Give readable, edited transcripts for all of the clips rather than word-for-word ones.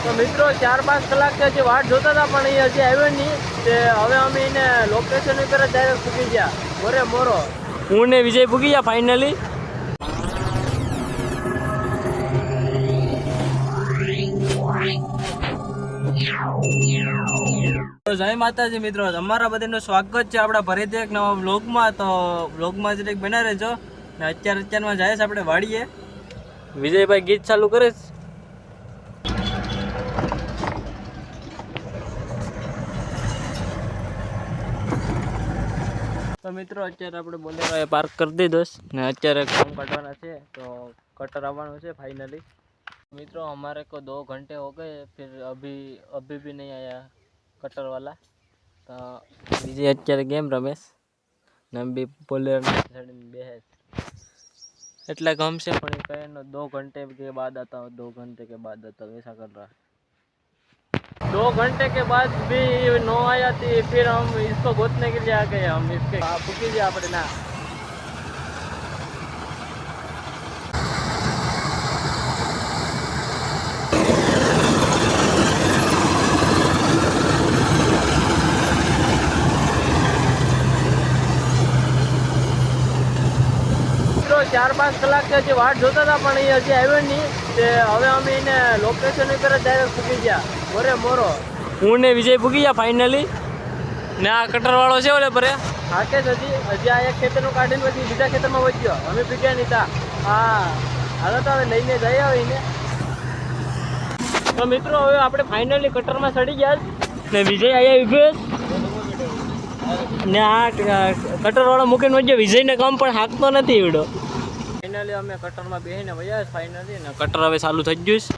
તો મિત્રો 4-5 કલાકથી હજી વાટ જોતા હતા પણ એ હજી આવ્યો નહીં. તે હવે અમે એને લોકેશન ઉપર જ ડાયરેક્ટ પૂગી ગયા મોરે મોરો. હું ને વિજય પૂગી ગયા ફાઇનલી. જય માતાજી મિત્રો, તમારા બધાનું સ્વાગત છે આપણા ફરીથી એક નવા વ્લોગમાં. તો વ્લોગમાં જરીક બના રહેજો ને અત્યારમાં જાય છે આપણે વાડીએ. વિજયભાઈ ગીત ચાલુ કરે છે. તો મિત્રો અત્યારે આપણે બોલેરો પાર્ક કરી દીધો ને અત્યારે કામ કાઢવાના છે. તો કટર આવવાનું છે फाइनली. मित्रों हमारे को 2 घंटे हो गए फिर अभी भी नहीं आया कटर वाला. तो विजय અત્યારે ગેમ રમેશ ને हम भी बोलेरो બેહે એટલે ગમ से પણ કહે 2 घंटे के बाद आता हूँ 2 घंटे के बाद आता हूँ ऐसा कर रहा है. 2 घंटे के बाद भी नो आया थी. फिर हम इसको गोतने के लिए आ गए. हम इसके पूछी दिया अपने ना. મિત્રો 4-5 કલાકથી હજી વાટ જોતા હતા પણ એ હજી આવ્યો નહીં. તે હવે અમે એને લોકેશન ઉપર જ ડાયરેક્ટ પૂગી ગયા મોરે મોરો. હું ને વિજય પૂગી ગયા ફાઇનલી. ને આ કટરવાળો છે ઓલે પરે હાકે જ હજી આ એક ખેતરનું કાઢીને પછી બીજા ખેતરમાં વચ્યો. અમે પીટ્યા નહીં તા. હા હાલો તો હવે લઈને જઈ આવે એને. તો મિત્રો હવે આપણે ફાઇનલી કટરમાં ચડી ગયા ને વિજય અહીંયા ઉભો ને આ કટરવાળો મૂકીને વચ્ચે વિજયને કામ પણ હાંકતો નથી એવડો. ફાઇનલી અમે કટરમાં બેસીને વયા ફાઇનલી ને કટર હવે ચાલુ થઈ ગયું છે.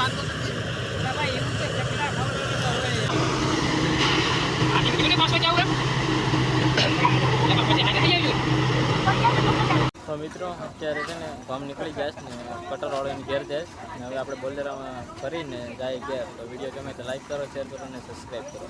તો મિત્રો અત્યારે છે ને કામ નીકળી જાય છે ને કટરવાળો એને ઘેર જાય ને હવે આપણે બોલેરામાં કરીને જાય ઘેર. તો વિડીયો ગમે તો લાઈક કરો, શેર કરો અને સબસ્ક્રાઈબ કરો.